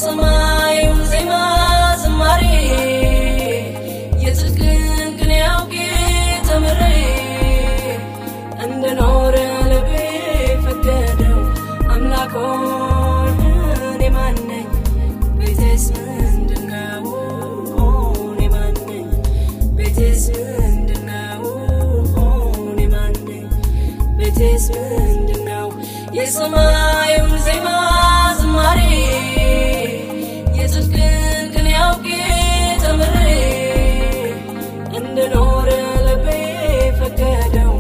የሰማዩን ዜማ ዝማሬ የጽድቅን ቅኔ አውቄ ተምሬ እንድኖር ልቤ ፈቀደው አምላክ ሆይ እኔ ማን ነኝ? ቤቴስ ምንድነው? እኔ ማን ነኝ? ቤቴስ ምንድነው? እኔ ማን ነኝ? ቤቴስ ምንድነው? የሰማዩን ዜማ ዝማሬ የጽድቅን ቅኔ አውቄ ተምሬ እንድኖር ልቤ ፈቀደው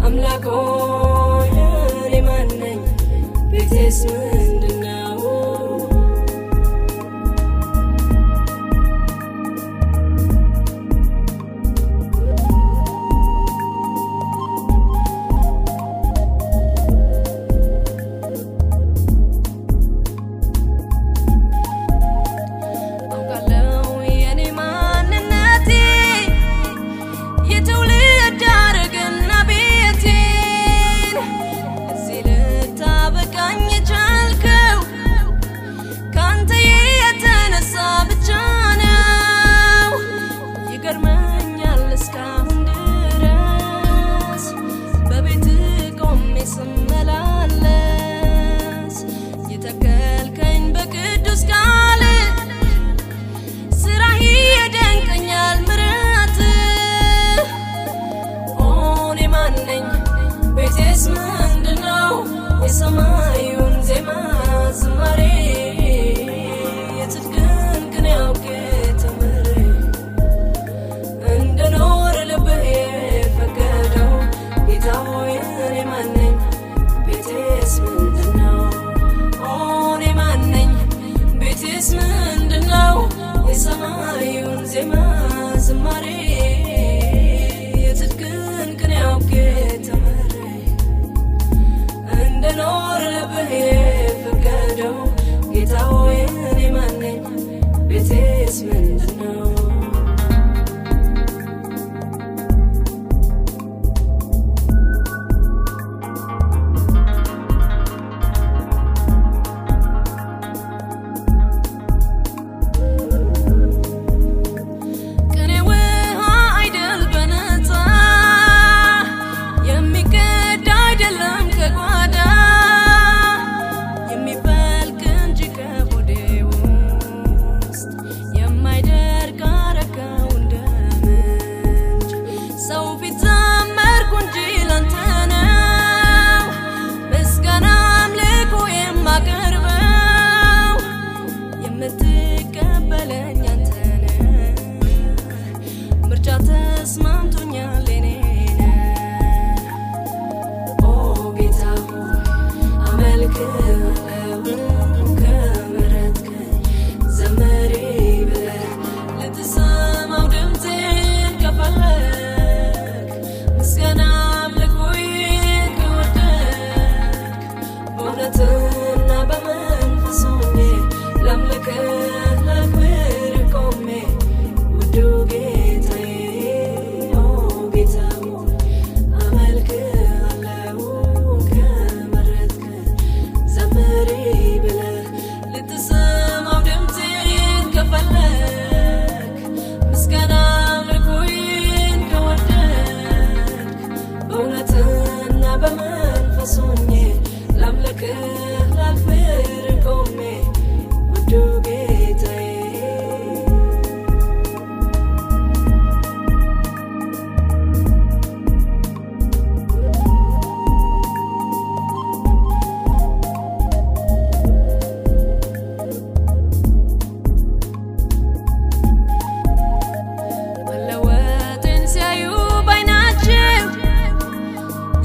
አምላክ ሆይ እኔ ማን ነኝ? ቤቴስ ምንድነው? የሰማዩን ዜማ ዝማሬ የጽድቅን ቅኔ አውቄ ተምሬ እንድኖር ልብህ ፈቀደው ጌታ ሆይ እኔ ማን ነኝ? ቤቴስ ምንድነው? እኔ ማን ነኝ? ቤቴስ ምንድነው? የሰማዩን ዜማ ዝማሬ የጽድቅን ቅኔ አውቄ ተምሬ እንድኖር ልብህ ፈቀደው ጌታ ሆይ እኔ ማን ነኝ? ቤቴስ ምንድነው? ተስማምቶኛል እኔ ጌታ ሆይ አመልክሃለሁ ከምሕረትህ ዘምሬ ብለህ ልትሰማው ድምፄን ከፈለግ ምስጋና አምልኮዬን ከወደድክ በእውነትና በመንፈስ ሆኜ ላምልክህ ላክብርህ ቆሜ ውዱ ጌታዬ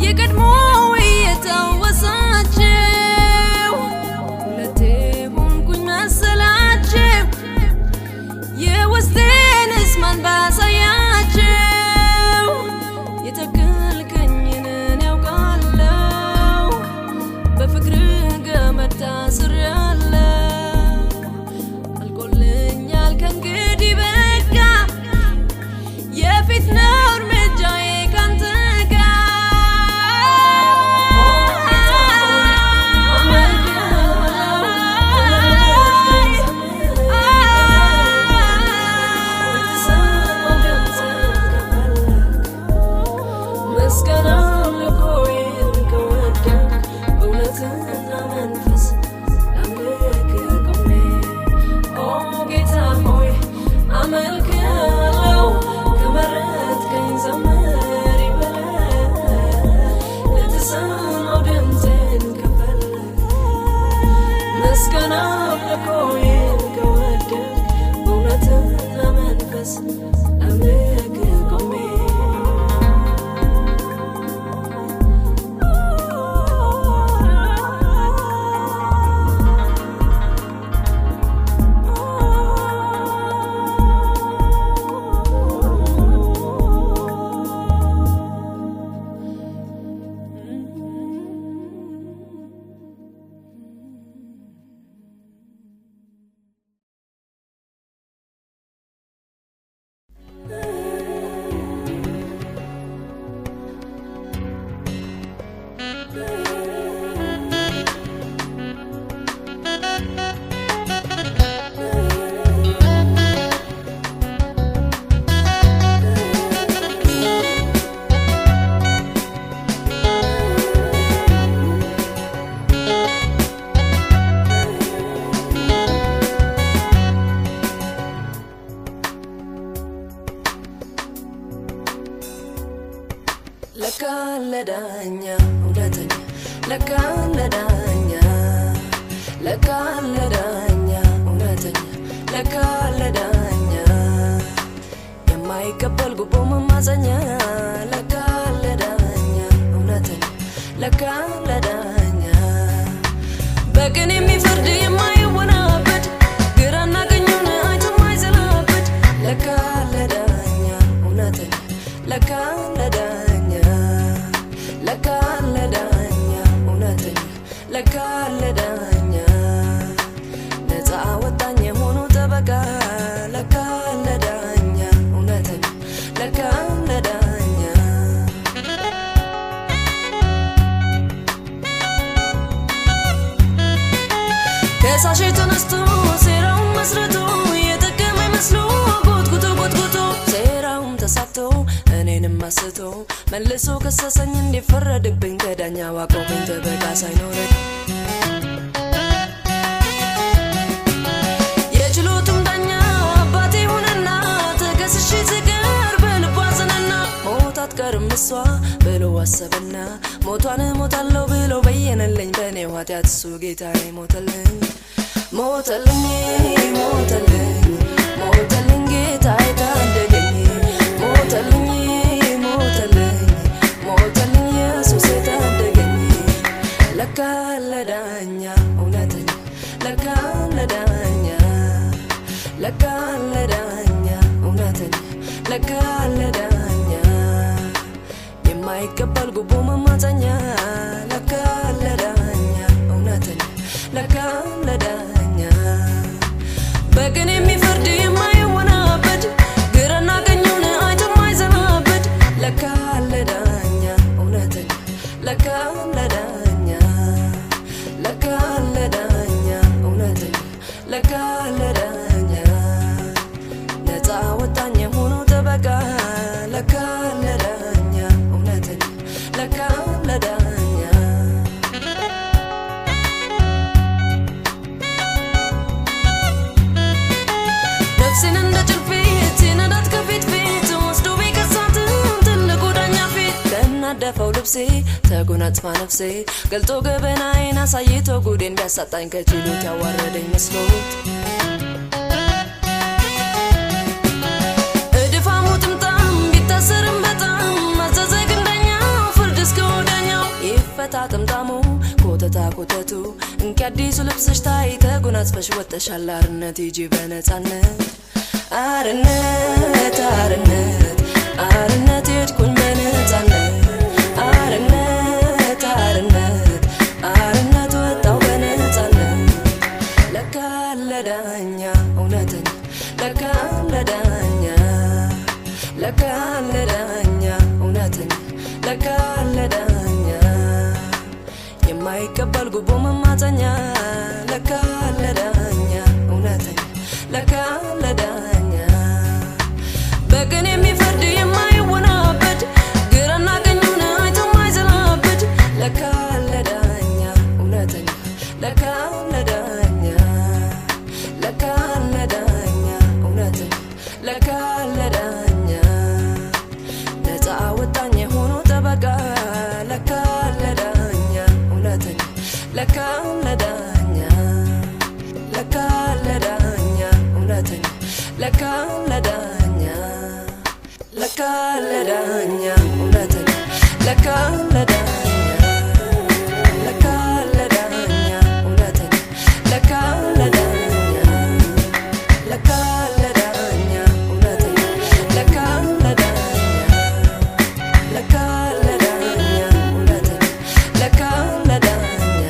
የቀድሞ የተወሳቸው ለዳኛ እውነተኛ ለካ ለዳኛ ለካ ለዳኛ እውነተኛ ለካ ለዳኛ የማይቀበል ጉቦ መማፀኛ ለካ ለዳኛ እውነተኛ ለካ ለዳኛ በቅን የሚፈርድ የማይወናበድ ግራና ቀኙን አይቶ የማይዘላበድ ለካ ለዳኛ እውነተኛ ለካ ለዳኛ ለካ ለዳኛ እውነተኛ ለካ ለዳኛ ነፃ ወጣኝ የሆነው ጠበቃ ለካ ለዳኛ እውነተኛ ለካ ለዳኛ ከሳሽ ተነስቶ ሴራውን መስርቶ የጠቀመ መስሎ ጎትጉቶ ጎትጉቶ ሴራውን ተሳክቶ እኔንም አስቶ መልሶ ከሰሰኝ እንዲፈረድብኝ ከዳኛ ዋቆመኝ ጠበቃ ሳይኖረኝ የችሎቱም ዳኛ አባቴ ሆነና ተከስሼ ስቀር በልቧ አዘነና ሞት አትቀርም እሷ ብሎ አሰበና ሞቷን ሞታለሁ ብሎ በየነልኝ በእኔ ኃጢአት እሱ ጌታዬ ሞተልኝ ሞተልኝ ሞተልኝ ሞተልኝ ጌታዬ ታደገኝ ሞተልኝ ሞተልኝ ሞተልኝ ኢየሱስ ታደገኝ ለካ ለዳኛ እውነተኛ ለካ ለዳኛ ለካ ለዳኛ እውነተኛ ለካ ለዳኛ የማይቀበል ጉቦ መማፀኛ ለካ ለዳኛ እውነተኛ ለካ ለዳኛ በቅን የሚፈርድ የማይወናበድ ግራና ቀኙን አይቶ የማይዘላበድ ለካ ለዳኛ እውነተኛ ለካ ለዳኛ ለካ ለዳኛ እውነተኛ ለካ ለዳኛ ነፃ ወጣኝ የሆነው ጠበቃ ለካ ለዳኛ እውነተኛ ለካ ለዳኛ ነፍሴን እንደ ጭልፊት ሲነዳት ከፊት ፊት ወስዶ ቢከሳትም ትልቁ ዳኛ ፊት ከናደፈው ልብሴ ተጎናጽፋ ነፍሴ ገልጦ ገበናዬን አሳይቶ ጉዴን ቢያሳጣኝ ከችሎት ያዋረደኝ መስሎት እድፋሙ ጥምጣም ቢታሰርም በጣም አዘዘ ግን ዳኛው ፍርድ እስከ ወዲያኛው ይፈታ ጥምጣሙ ኮተታ ኮተቱ እንኪ አዲሱ ልብስሽ ታይ ተጎናጽፈሽ ወጥተሻል አርነት ሂጂ በነፃነት አርነት አርነት አርነት ሄድኩኝ በነፃነት አርነት አርነት አርነት ወጣው በነፃነት ለካ ለዳኛ እውነተኛ ለካ ለዳኛ ለካ ለዳኛ እውነተኛ ለካ ለዳኛ የማይቀበል ጉቦ መማፀኛ ለካ ለዳኛ እውነተኛ ለካ ለዳኛ በቅን የሚፈርድ የማይወናበድ ግራና ቀኙን አይቶ የማይዘላበድ ለካ ለዳኛ እውነተኛ ለካ ለዳኛ ለካ ለዳኛ እውነተኛ ለካ ለዳኛ ነፃ ወጣኝ የሆነው ጠበቃ ለካ ለዳኛ እውነተኛ ለካ ለዳኛ ለካ ለዳኛ እውነተኛ ለካ ለዳኛ ለካ ለዳኛ እውነተኛ ለካ ለዳኛ ለካ ለዳኛ እውነተኛ ለካ ለዳኛ ለካ ለዳኛ እውነተኛ ለካ ለዳኛ ለካ ለዳኛ እውነተኛ ለካ ለዳኛ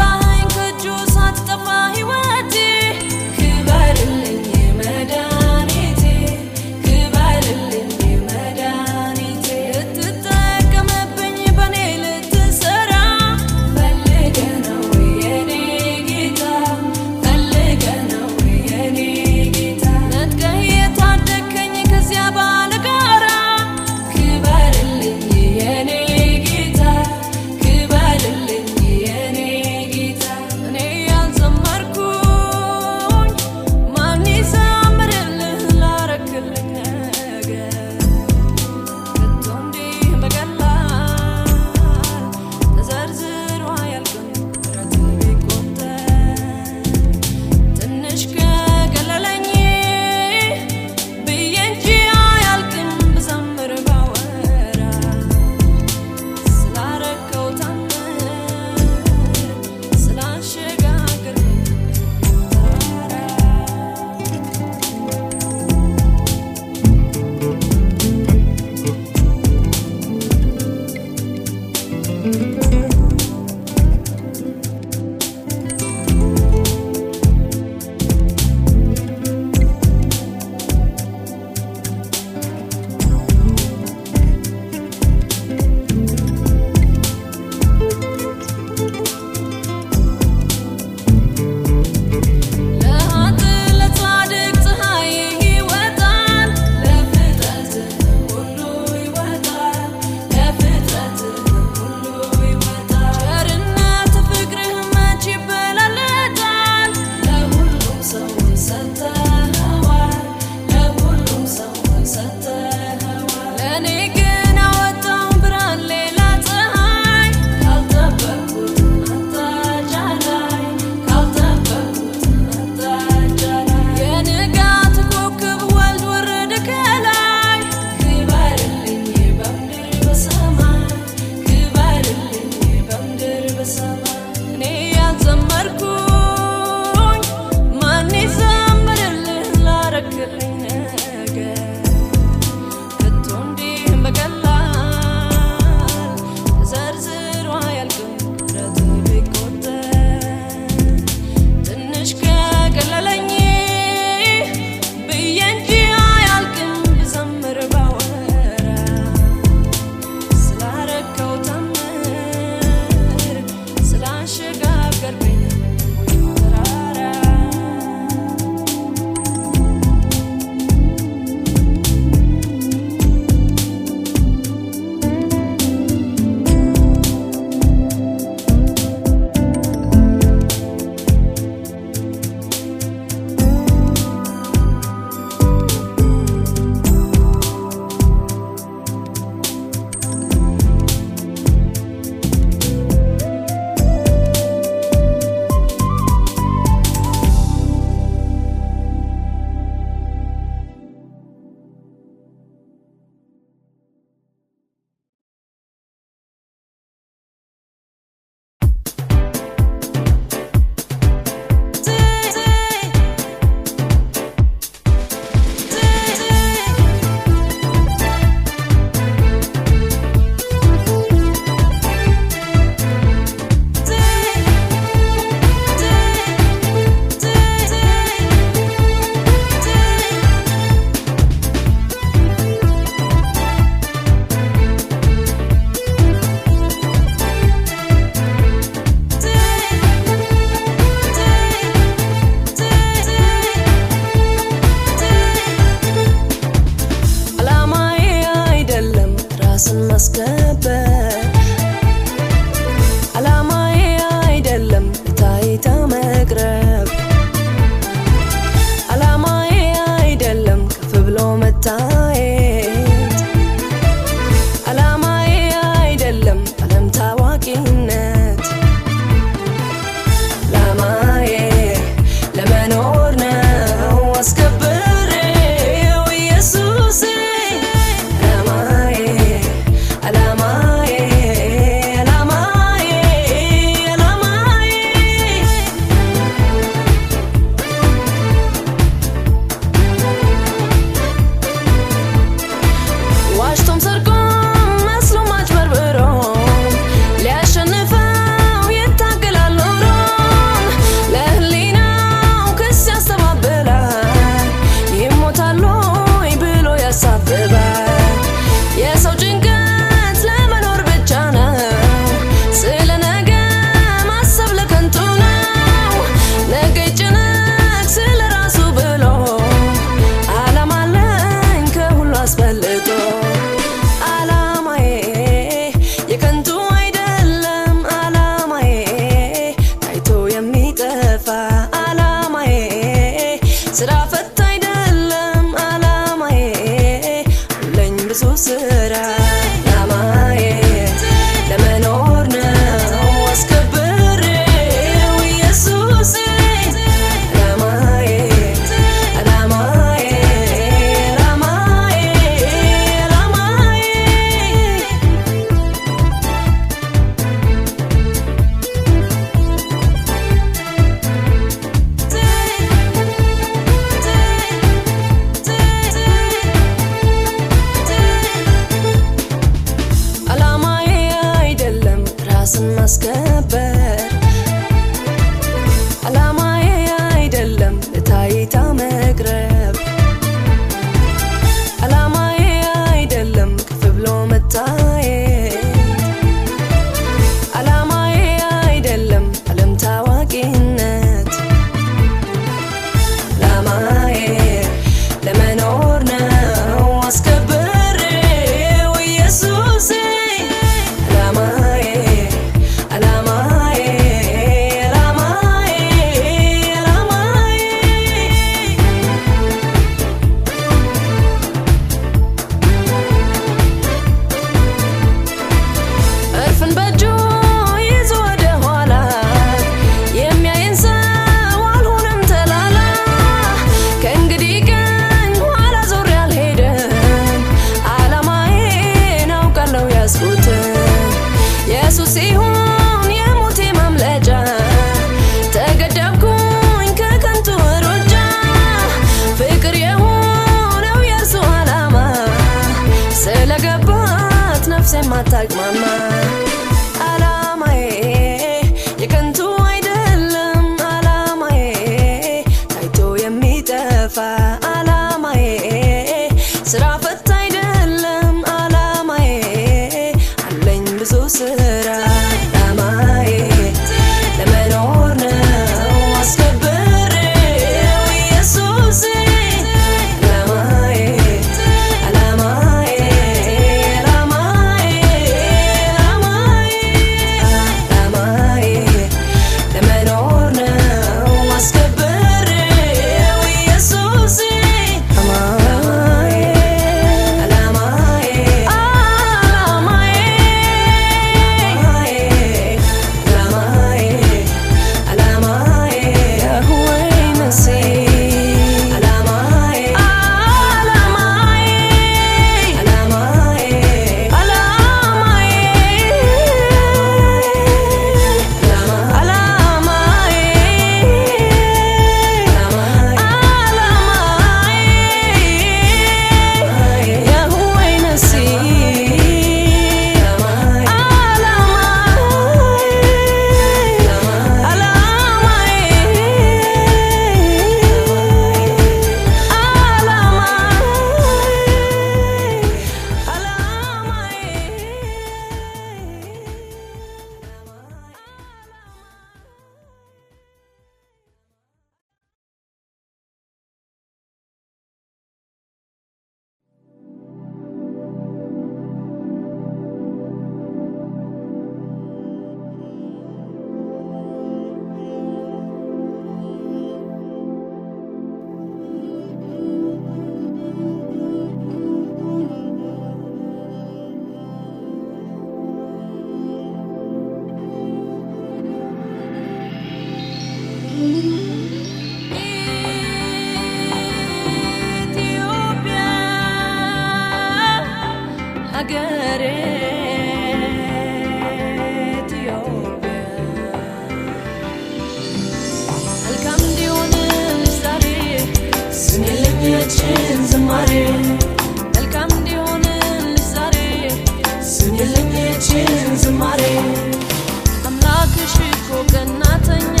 I'm not a shit cook and not a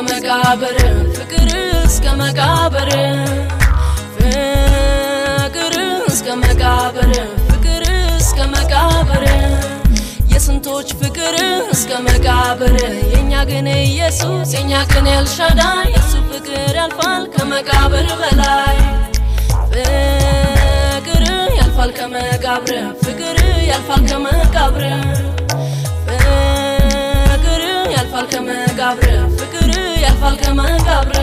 መቃብር ፍቅር እስከ መቃብር ፍቅር እስከ መቃብር ፍቅር እስከ መቃብር የስንቶች ፍቅር እስከ መቃብር የኛ ግን ኢየሱስ የኛ ግን ኤልሻዳይ የሱ ፍቅር ያልፋል ከመቃብር በላይ ፍቅር ያልፋል ከመቃብር ፍቅር ያልፋል ከመቃብር ፍቅር ያልፋል ከመቃብር ፍቅር ያልፋል ከመቃብር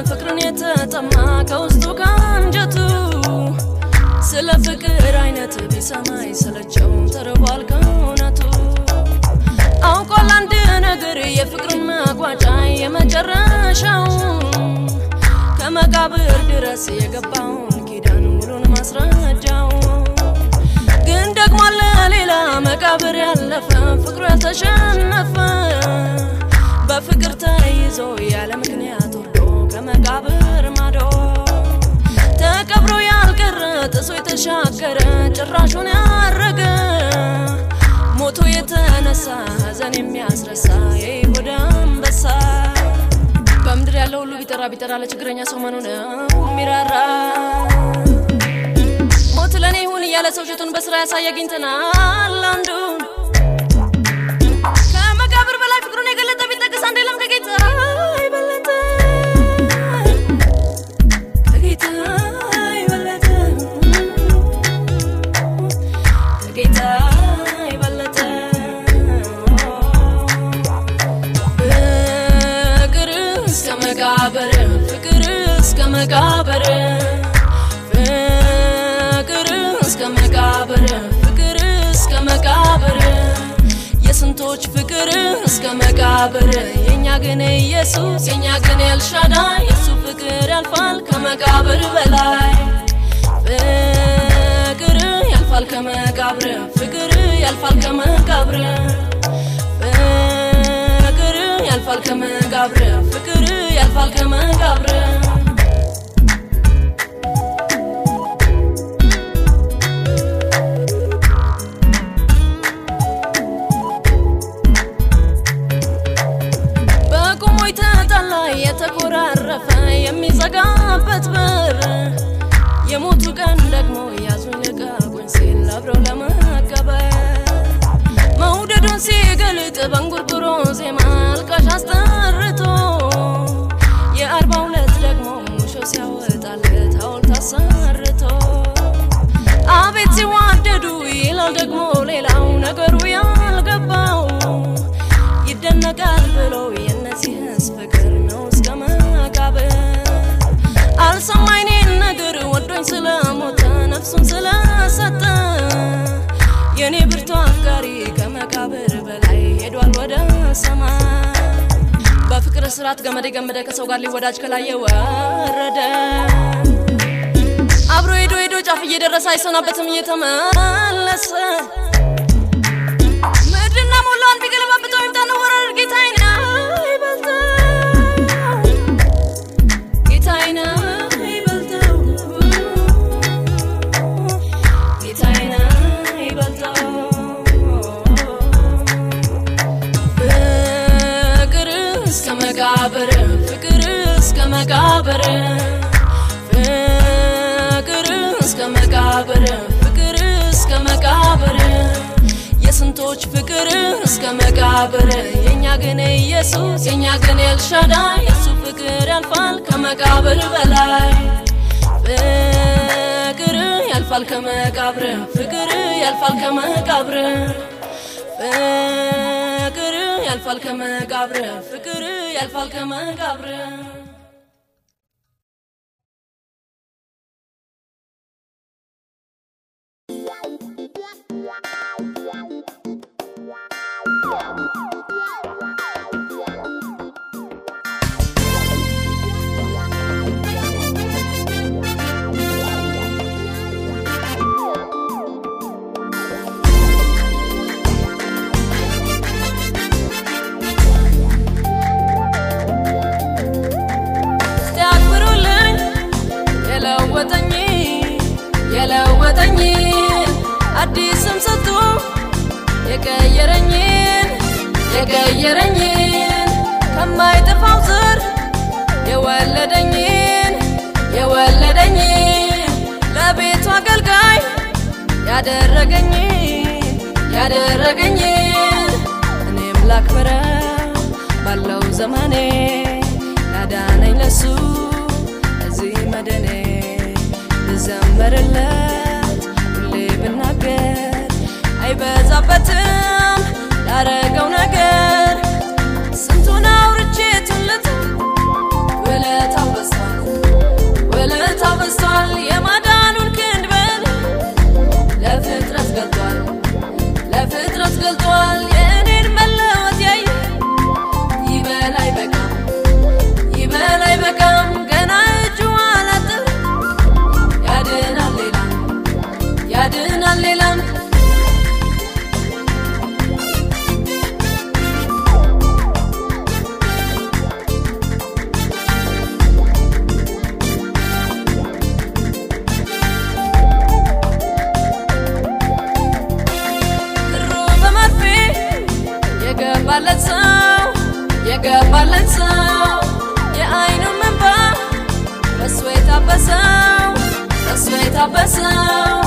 ፍቅርን የተጠማ ከውስጡ ካንጀቱ ስለ ፍቅር አይነት ቢሰማይ ሰለቸው ተርቧል ከእውነቱ አውቋል አንድ ነገር የፍቅርን መቋጫ የመጨረሻው ከመቃብር ድረስ የገባውን ኪዳን ሙሉን ማስረጃው ግን ደግሞ ለሌላ መቃብር ያለፈ ፍቅሩ ያልተሸነፈ በፍቅር ተይዞ ያለ ምክንያት ከመቃብር ማዶ ተቀብሮ ያልቀረ ጥሶ የተሻገረ ጭራሹን ያረገ ሞቶ የተነሳ ሐዘን የሚያስረሳ የይሁዳ አንበሳ በምድር ያለው ሁሉ ቢጠራ ለችግረኛ ሰው ማኑ ነው ሚራራ ሞት ለኔ ይሁን እያለ ሰው ጀቱን በስራ ያሳየ አግኝተናል አንዱ ከመቃብር በላይ ፍቅሩን የገለጠ ቢጠቅስ አንድ የለም ከጌታ ይበለጠ ፍቅር እስከ መቃብር ፍቅር እስከ መቃብር ፍቅር እስከ መቃብር የስንቶች ፍቅር እስከ መቃብር የኛ ግን ኢየሱስ የኛ ግን ኤልሻዳይ የሱ ፍቅር ያልፋል ከመቃብር በላይ ፍቅር ያልፋል ከመቃብር ፍቅር ያልፋል ከመቃብር ፍቅር ያልፋል ከመቃብር ፍቅር ያልፋል ከመቃብር በቁሙ ተጣላ የተኮራረፈ የሚዘጋበት በር የሞቱ ቀን ደግሞ ያዙን ልቀቁኝ ሲል አብረው ለመቀበር መውደዱን ሲገልጥ በእንጉርጉሮ ዜማ አልቃሽ አስጠርቶ የ42 ደግሞ ሙሾ ሲያወጣለት ሐውልት አሰርቶ አቤት ሲዋደዱ ይላል ደግሞ ሌላው ነገሩ ያልገባው ይደነቃል ብሎ የነዚህስ ፍቅር ነው እስከ መቃብር አልሰማኝን ነገር ወዶኝ ስለሞተ ነፍሱን ስለሰጠ የኔ ብርቱ አፍቃሪ ከመቃብር በላይ ሄዷል ወደ ሰማይ በፍቅር ስራት ገመድ ገመደ ከሰው ጋር ሊወዳጅ ከላይ የወረደ አብሮ ሄዶ ጫፍ እየደረሰ አይሰናበትም እየተመለሰ ምድርና ሞላዋን ቢገለባብጠው ይምጣነው ወረር ጌታዬን አይበልጠው ጌታዬን አይበልጠው ጌታዬን አይበልጠው ፍቅር እስከ መቃብር ፍቅር እስከ መቃብር ፍቅር እስከ መቃብር ፍቅር እስከ መቃብር የስንቶች ፍቅር እስከ መቃብር የኛ ግን ኢየሱስ የኛ ግን ኤልሻዳይ የሱ ፍቅር ያልፋል ከመቃብር በላይ ፍቅር ያልፋል ከመቃብር ፍቅር ያልፋል ከመቃብር ፍቅር ያልፋል ከመቃብር ፍቅር ያልፋል ከመቃብር የቀየረኝን ከማይጠፋው ዘር የወለደኝን ለቤቱ አገልጋይ ያደረገኝን እኔም ላክብረው ባለው ዘመኔ ያዳነኝ ለሱ እዚህ መድኔ ብዘምርለት ሁሌ ብናገር አይበዛበትም ላረገው ነገር ስንቱን አውርቼ ትልት ውለታው በዝቷል የማዳኑን ክንድ በል ለፍጥረት ገልጧል የእኔን መለወጥ ያየ ይበል አይበቃም ገና እጁ አላጠር ያድናል ሌላም የገባለት ሰው የዓይኑ እንባ በሱ የታበሰው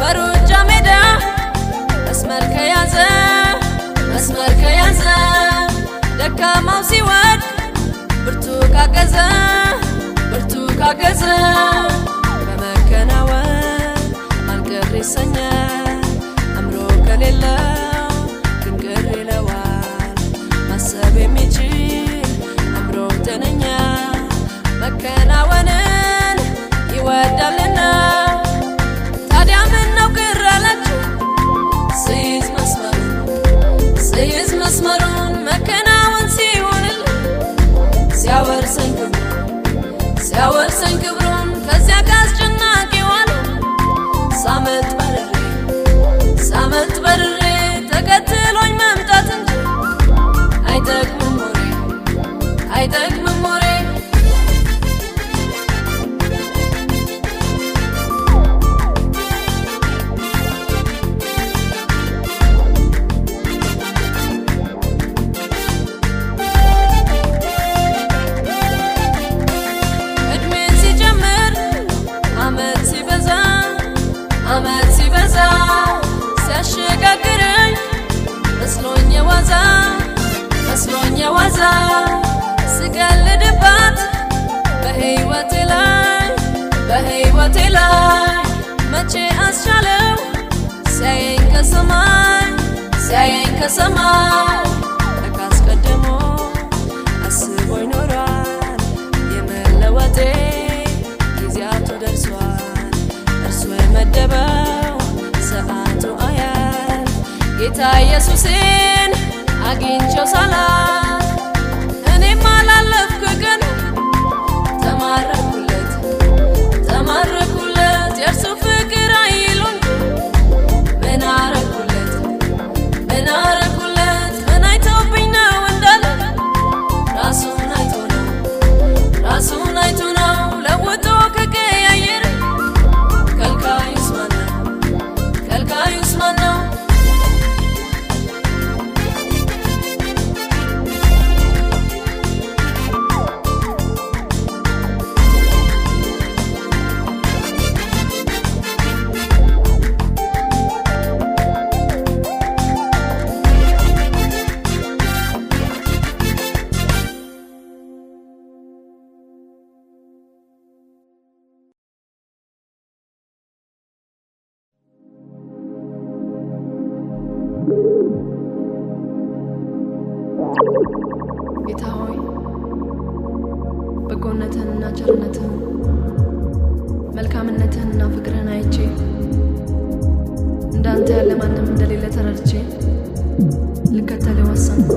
በሩጫ ሜዳ መስመር ከያዘ ደካማው ሲወድቅ ብርቱ ካገዘ በመከናወን ማንቀር ይሰኛል አምሮ ከሌለው ግን ቅር ይለዋል ማሰብ የሚችል አምሮ ጤነኛ መከናወንን ይወዳልና ታዲያ ምነው ቅር አላችሁ ስይዝ መስመሩን መከናወን ሲሆንልኝ ሲያወርሰኝ ክብሩን ከዚያ ካስጨናቂው ዓለም ሳመልጥ በርሬ ተከትሎኝ መምጣት እንጂ አይጠቅምም ወሬ እድሜን ሲጨምር ዓመት ሲበዛ ሲያሸጋግረኝ መስሎኝ የዋዛ ስቀልድባት በሕይወቴ ላይ መቼ አስቻለው ሲያየኝ ከሰማይ ለካ አስቀድሞ አስቦኝ ኖሯል የመለወጤ ጊዜያቱ ደርሷል እርሱ የመደበው ሰዓቱ አያል ጌታ ኢየሱስን አግኝቼው ሳላውቅ እኔም አላለፍኩ ቀን ተማረኩለት የእርሱ ፍቅር አይሎኝ ምን አረኩለት ምን አይቶብኝ ነው እንዳለ ራሱን አይቶ ነው ለውጦ ከቀያየረ ከልካዩስ ማን ነው ጌታ ሆይ በጎነትህንና ቸርነትህን መልካምነትህንና ፍቅርህን አይቼ እንዳንተ ያለ ማንም እንደሌለ ተረድቼ ልከተል ወሰንኩ።